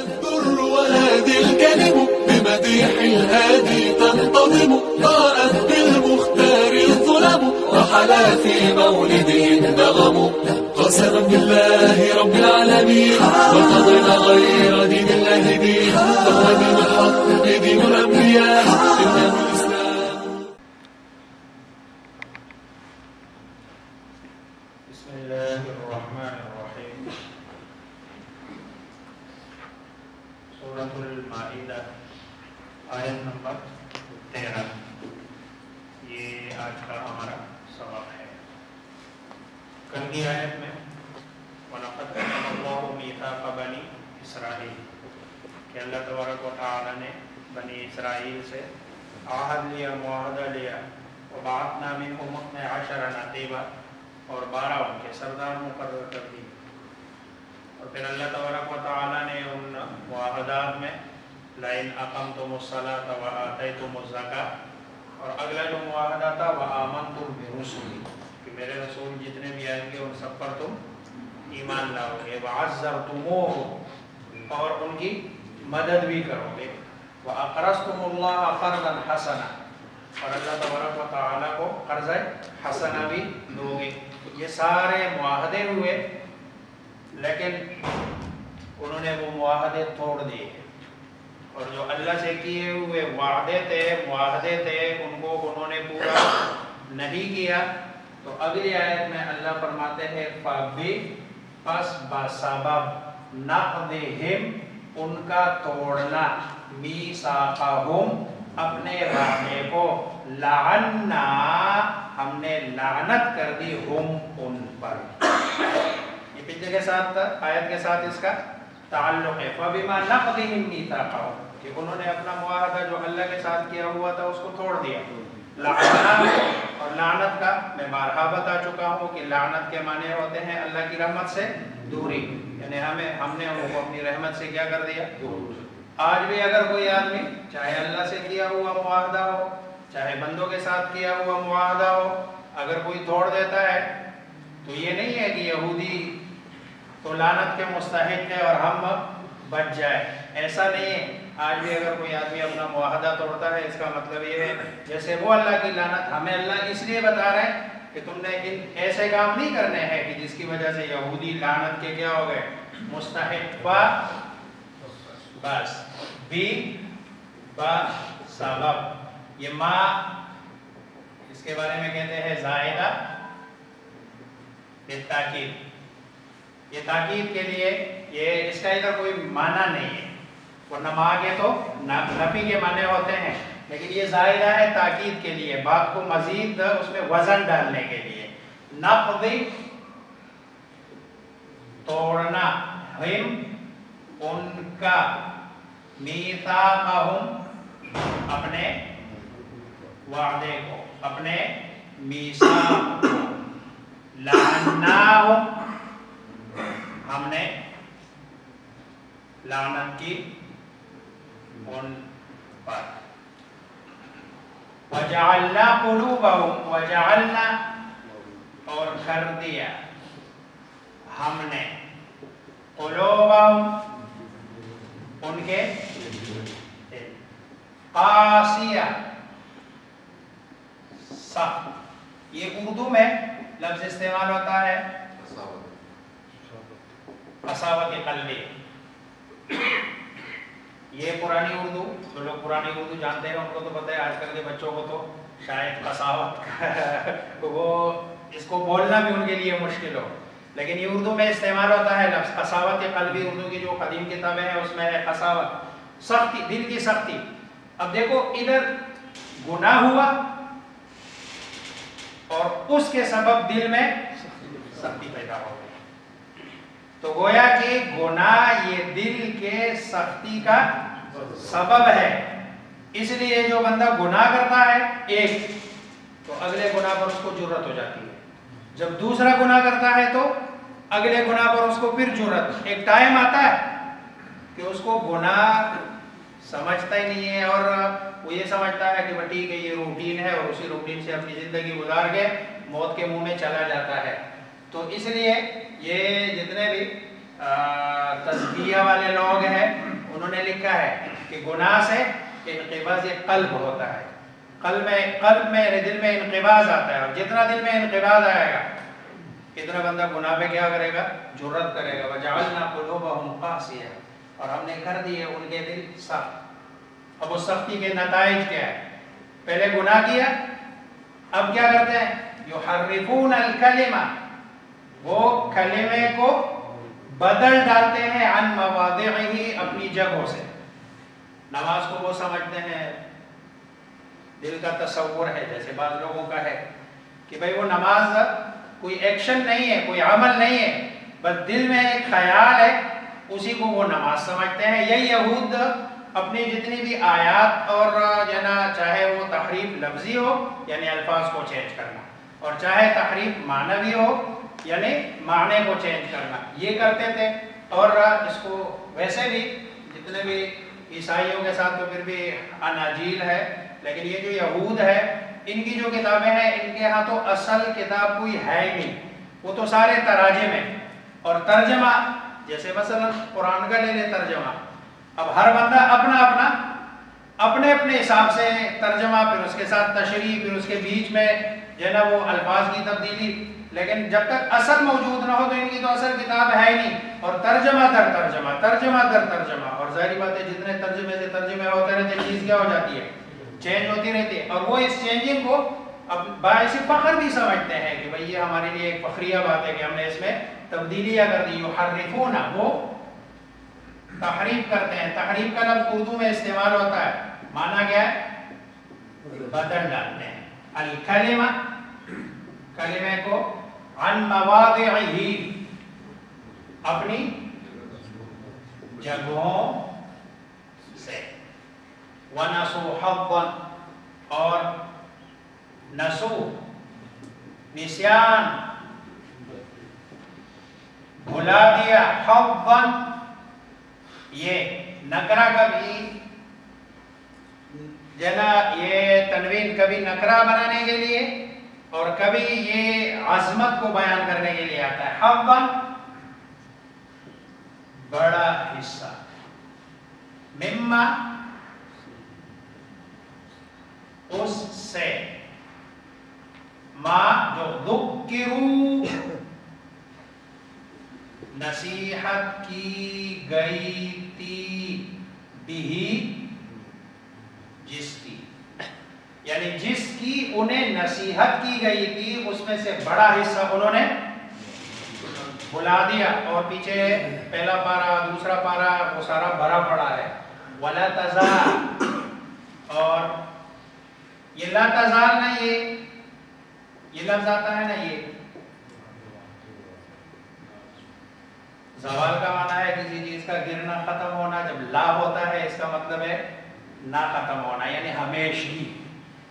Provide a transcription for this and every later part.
Al Durr وهادي الكلم بمديح الهادي تنتظم ضاءت بالمختار الظلم وحلا في مولده النغم قسما بالله رب العالمين وارتضينا غير دين الله دين فهو دين الحق دين الأنبياء إنه الإسلام. بسم الله الرحمن الرحيم. سورة المائدہ آیت نمبر 13، یہ آج کا ہمارا سبق ہے. کل کی آیت میں وَلَقَدْ أَخَذَ اللَّهُ مِيثَاقَ بَنِي إِسْرَائِيلَ کہ اللہ تبارک و تعالی نے بنی اسرائیل سے عہد لیا، معاہدہ لیا. وَبَعَثْنَا مِنْهُمْ اثْنَيْ عَشَرَ نَقِيبًا اور 12 ان کے سردار مقرر کر دی. اور پھر اللہ تبارک و تعالی نے ان معاہدات میں لَإِنْ أَقَمْتُمُ الصَّلَاةَ وَآتَيْتُمُ الزَّكَاةَ اور اگلا جو معاہدہ تھا وَآمَنْتُمْ بِرُسُلِي کہ میرے رسول جتنے بھی آئیں گے ان سب پر تم ایمان لاؤ گے. وَعَزَّرْتُمُوهُ اور ان کی مدد بھی کرو گے. وَأَقْرَضْتُمُ اللَّهَ قَرْضًا حَسَنًا اور اللہ تبارک و تعالی کو قرض حسنہ بھی دو گے. یہ سارے معاہدے ہوئے لیکن انہوں نے وہ معاہدے توڑ دیے اور جو اللہ سے کیے ہوئے وعدے تھے، معاہدے تھے، ان کو انہوں نے پورا نہیں کیا. تو اگلی آیت میں اللہ فرماتے ہیں پس بسبب نقضہم ان کا توڑنا، میثاقہم اپنے وعدے کو، لعننا ہم نے لعنت کر دی ہم ان پر. یہ پچھلے کے ساتھ آیت کے ساتھ اس کا تعلق ہے. فبما نقضہم میثاقہم کہ انہوں نے اپنا معاہدہ جو اللہ کے ساتھ کیا ہوا تھا اس کو توڑ دیا. لعننا اور لعنت کا میں بارہا بتا چکا ہوں کہ لعنت کے معنی ہوتے ہیں اللہ کی رحمت سے دوری، یعنی ہم نے ان کو اپنی رحمت سے کیا کر دیا. آج بھی اگر کوئی آدمی چاہے اللہ سے کیا ہوا معاہدہ ہو چاہے بندوں کے ساتھ کیا ہوا معاہدہ ہو، اگر کوئی توڑ دیتا ہے تو یہ نہیں ہے کہ یہودی تو لعنت کے مستحق ہے اور ہم بچ جائے، ایسا نہیں ہے. آج بھی اگر کوئی آدمی اپنا معاہدہ توڑتا ہے اس کا مطلب یہ ہے جیسے وہ اللہ کی لعنت ہمیں اللہ اس لیے بتا رہے ہیں کہ تم نے ایسے کام نہیں کرنے ہیں کہ جس کی وجہ سے یہودی لعنت کے کیا ہو گئے مستحق. بس بھی سبب یہ ما اس کے بارے میں کہتے ہیں زائدہ تاکید. یہ تاکید کے لیے یہ اس کا ادھر کوئی معنی نہیں ہے، ورنہ ما کے تو نفی کے معنی ہوتے ہیں، لیکن یہ زائدہ ہے تاکید کے لیے، بات کو مزید اس میں وزن ڈالنے کے لیے. نقضی توڑنا، ہم ان کا، میثاقہم اپنے وعدے کو، اپنے میثاق کو، لعناہم ہم نے لعنت کی ان پر. وجعلنا قلوبہم وجعلنا اور کر دیا ہم نے قلوبہم ان کے قاسیہ سخت. یہ اردو میں لفظ استعمال ہوتا ہے قساوت قلبی. یہ پرانی اردو، جو لوگ پرانی اردو جانتے ہیں ان کو تو پتہ ہے، آج کل کے بچوں کو تو شاید قساوت وہ اس کو بولنا بھی ان کے لیے مشکل ہو، لیکن یہ اردو میں استعمال ہوتا ہے لفظ قساوت قلبی. اردو کی جو قدیم کتابیں ہیں اس میں ہے قساوت، سختی، دل کی سختی. اب دیکھو ادھر گناہ ہوا اور اس کے سبب دل میں سختی پیدا ہو گئی. تو گویا کہ گناہ یہ دل کے سختی کا سبب ہے. اس لیے جو بندہ گناہ کرتا ہے ایک تو اگلے گناہ پر اس کو جرأت ہو جاتی ہے، جب دوسرا گناہ کرتا ہے تو اگلے گناہ پر اس کو پھر جرأت. ایک ٹائم آتا ہے کہ اس کو گناہ سمجھتا ہی نہیں ہے اور وہ یہ سمجھتا ہے کہ ٹھیک ہے یہ روٹین ہے اور اسی روٹین سے اپنی زندگی گزار کے موت کے منہ میں چلا جاتا ہے. تو اس لیے یہ جتنے بھی تزکیہ والے لوگ ہیں، انہوں نے لکھا ہے کہ گناہ سے انقباض قلب ہوتا ہے، قلب میں دل میں انقباض آتا ہے، اور جتنا دل میں انقباض آئے گا اتنا بندہ گناہ پہ کیا کرے گا؟ جرأت کرے گا۔ وَجَعَلْنَا قُلُوبَهُمْ قَاسِيَةً، اور ہم نے کر دیے ان کے دل سخت۔ اب اس سختی کے نتائج کیا ہے؟ پہلے گناہ کیا، اب کیا کرتے ہیں؟ یحرفون الکلمہ، وہ کلمے کو بدل ڈالتے ہیں عن مواضعہ، اپنی جگہوں سے۔ نماز کو وہ سمجھتے ہیں، دل کا تصور ہے جیسے بعض لوگوں کا ہے کہ بھئی وہ نماز کوئی ایکشن نہیں ہے، کوئی عمل نہیں ہے، بس دل میں ایک خیال ہے، اسی کو وہ نماز سمجھتے ہیں۔ یہی یہود اپنی جتنی بھی آیات اور چاہے وہ تحریف لفظی ہو یعنی الفاظ کو چینج کرنا، اور چاہے تحریف معنوی ہو یعنی معنی کو چینج کرنا، یہ کرتے تھے۔ اور اس کو ویسے بھی جتنے بھی عیسائیوں کے ساتھ تو پھر بھی اناجیل ہے، لیکن یہ جو یہود ہے ان کی جو کتابیں ہیں ان کے ہاں تو اصل کتاب کوئی ہے ہی نہیں، وہ تو سارے تراجم ہیں اور ترجمہ، جیسے مثلا قرآن کا لے لے ترجمہ، اب ہر بندہ اپنے حساب سے ترجمہ، پھر اس کے ساتھ تشریح، پھر اس کے بیچ میں جو ہے نا وہ الفاظ کی تبدیلی، لیکن جب تک اصل موجود نہ ہو تو ان کی تو اصل کتاب ہے ہی نہیں، اور ترجمہ در ترجمہ، اور ظاہری بات ہے جتنے ترجمے سے ترجمے ہوتے رہتے چیز کیا ہو جاتی ہے؟ چینج ہوتی رہتی ہے، اور وہ اس چینجنگ کو اب باعث فخر بھی سمجھتے ہیں کہ بھئی یہ ہمارے لیے ایک فخریہ بات ہے کہ ہم نے اس میں تبدیلیاں کر دی۔ یحرفون، وہ تحریف کرتے ہیں۔ تحریف کا لفظ اردو میں استعمال ہوتا ہے، معنی کیا ہے؟ بدل ڈالتے ہیں۔ الکلمہ، کلمے کو عن مواضعہ، اپنی جگہوں سے۔ وَنَسُوا حَظًّا، اور نسو نسیان، بھلا دیا، حظًّا، یہ نکرہ کبھی جنا یہ تنوین کبھی نکرہ بنانے کے لیے اور کبھی یہ عظمت کو بیان کرنے کے لیے آتا ہے۔ حظًّا، بڑا حصہ، مما، اس سے، ما جو ذکروا، نصیحت کی گئی تھی، بھی، جس کی، یعنی جس کی انہیں نصیحت کی گئی تھی اس میں سے بڑا حصہ انہوں نے بھلا دیا۔ اور پیچھے پہلا پارا دوسرا پارا وہ سارا بھرا پڑا ہے۔ وَلَا تَزَالُ، اور یہ لا تزال نا، یہ لفظ آتا ہے نا، یہ زوال کا معنی ہے کسی چیز کا گرنا، ختم ہونا۔ جب لا ہوتا ہے اس کا مطلب ہے نہ ختم ہونا، یعنی ہمیشگی۔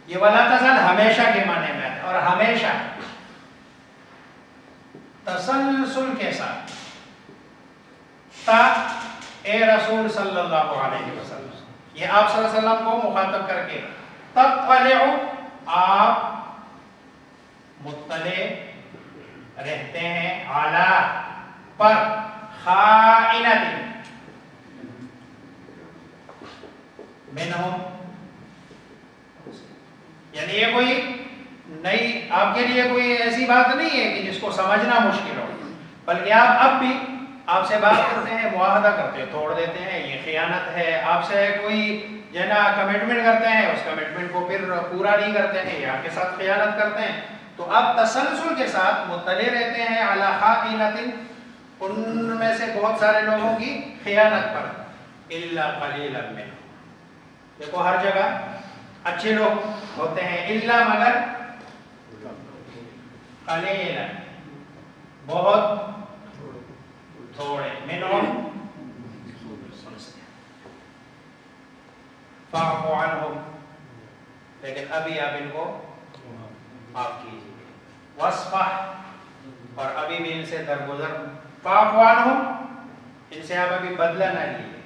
یہ ولا تزال ہمیشہ کے معنی میں ہے، اور ہمیشہ تسلسل کے ساتھ، تا اے رسول صلی اللہ علیہ وسلم، یہ آپ صلی اللہ علیہ وسلم کو مخاطب کر کے، تطلع، آپ مطلع رہتے ہیں، علی، پر، خائنۃ، منہم، یعنی یہ کوئی نئی آپ کے لیے کوئی ایسی بات نہیں ہے کہ جس کو سمجھنا مشکل ہو، بلکہ آپ اب بھی آپ سے بات کرتے ہیں، معاہدہ کرتے ہیں، توڑ دیتے ہیں، یہ خیانت ہے۔ آپ سے کوئی جو نا کمٹمنٹ کرتے ہیں، اس کمٹمنٹ کو پھر پورا نہیں کرتے ہیں، یا آپ کے ساتھ خیانت کرتے ہیں، تو آپ تسلسل کے ساتھ مطلع رہتے ہیں علی خائنۃ، ان میں سے بہت سارے لوگوں کی خیانت پر، الا قلیلا منہم، دیکھو ہر جگہ اچھے لوگ ہوتے ہیں، الا مگر، قلیلا بہت تھوڑے، منہم فاعف عنہم، لیکن ابھی آپ ان کو معاف کیجیے، واصفح، اور ابھی بھی ان سے درگزر، فاعف عنہم، ان سے آپ ابھی بدلہ نہ لیجیے،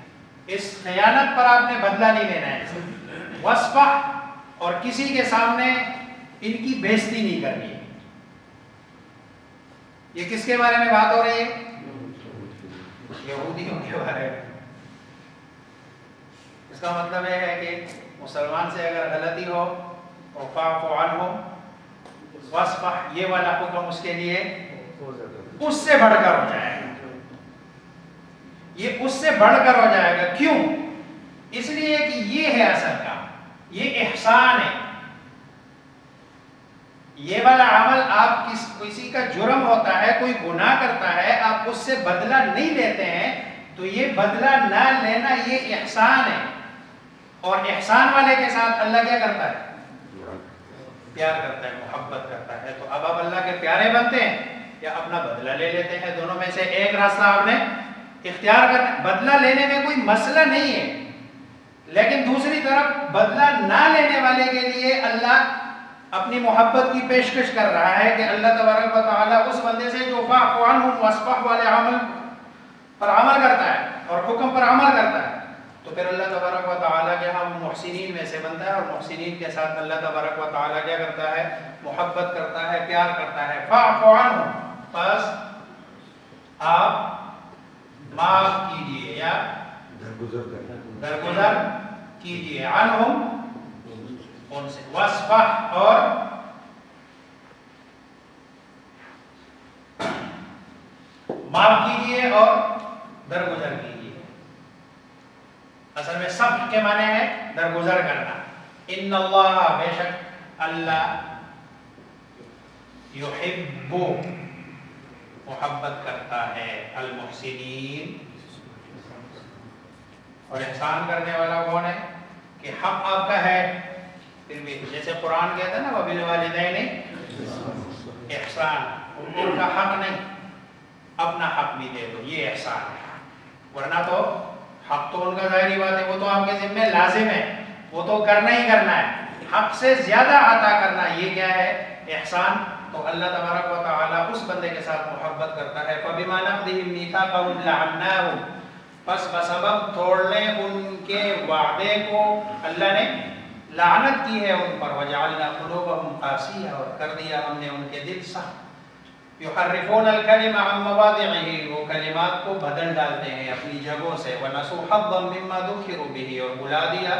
اس خیانت پر آپ نے بدلہ نہیں لینا ہے، واصفح، اور کسی کے سامنے ان کی بےزتی نہیں کرنی ہے۔ یہ کس کے بارے میں بات ہو رہی ہے؟ یہودیوں کے بارے میں. اس کا مطلب یہ ہے کہ مسلمان سے اگر غلطی ہو تو فاعف عنہم واصفح، یہ والا حکم اس کے لیے اس سے بڑھ کر ہو جائے گا. یہ اس سے بڑھ کر ہو جائے گا. کیوں؟ اس لیے کہ یہ ہے اصل کام، یہ احسان ہے. یہ والا عمل آپ کسی کا جرم ہوتا ہے، کوئی گناہ کرتا ہے، آپ اس سے بدلہ نہیں لیتے ہیں، تو یہ بدلہ نہ لینا یہ احسان ہے. اور احسان والے کے ساتھ اللہ کیا کرتا ہے؟ پیار کرتا ہے، محبت کرتا ہے. تو اب آپ اللہ کے پیارے بنتے ہیں یا اپنا بدلہ لے لیتے ہیں؟ دونوں میں سے ایک راستہ آپ نے اختیار کرنا. بدلہ لینے میں کوئی مسئلہ نہیں ہے، لیکن دوسری طرف بدلہ نہ لینے والے کے لیے اللہ اپنی محبت کی پیشکش کر رہا ہے کہ اللہ تبارک و تعالیٰ اس بندے سے جو فاعف عنہم واصفح والے عمل پر عمل کرتا ہے اور حکم پر عمل کرتا ہے، تو پھر اللہ تبارک و تعالیٰ کے ہم محسنین میں سے بنتا ہے. اور محسنین کے ساتھ اللہ تبارک و تعالیٰ کیا کرتا ہے؟ محبت کرتا ہے، پیار کرتا ہے. فاعف عنہم، بس آپ معاف کیجئے یا درگزر کیجئے. عنہم، ان سے. واصفح، اور معاف کیجئے اور درگزر کیجئے. اصل میں صفح کے معنی ہے درگزر کرنا. ان اللہ، بے شک اللہ، یحب، محبت کرتا ہے، المحسنین. اور احسان کرنے والا کون ہے؟ کہ حق آپ کا ہے پھر بھی جیسے قرآن کہتا ہے نا وبالوالدین احسان، ان کا حق نہیں، اپنا حق بھی دے دو، یہ احسان ہے. ورنہ تو حق تو ان کا ظاہری بات ہے، وہ تو آپ کے ذمہ لازم ہے، وہ تو کرنا ہی کرنا ہے. حق سے زیادہ عطا کرنا، یہ کیا ہے؟ احسان. تو اللہ تبارک و تعالیٰ اس بندے کے ساتھ محبت کرتا ہے. فَبِمَا نَقْضِهِمْ مِيثَاقَهُمْ لَعَنَّاهُمْ، پس بسبب توڑنے ان کے وعدے کو اللہ نے لعنت کی ہے ان پر. وَجَعَلْنَا قُلُوبَهُمْ قَاسِيَةً، اور کر دیا ہم نے ان کے دل سخت. يحرفون الكلم عن مواضعه، وہ کلمات کو بدل ڈالتے ہیں اپنی جگہوں سے. ونسوا حظا مما ذكروا به، اور بلا دیا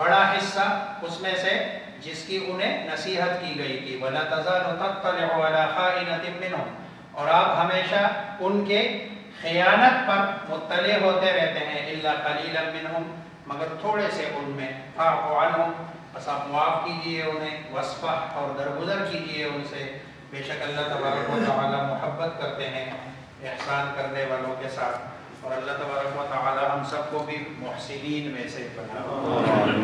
بڑا حصہ اس میں سے جس کی انہیں نصیحت کی گئی تھی. ولا تزال تطلع على خائنة منهم، اور آپ ہمیشہ ان کے خیانت پر مطلع ہوتے رہتے ہیں. الا قليلا منهم، مگر تھوڑے سے ان میں. فاعف عنهم، بس آپ معاف کیجئے انہیں. واصفح، اور درگزر کیجئے ان سے. بے شک اللہ تبارک و تعالی محبت کرتے ہیں احسان کرنے والوں کے ساتھ. اور اللہ تبارک و تعالی ہم سب کو بھی محسنین میں سے بنائے.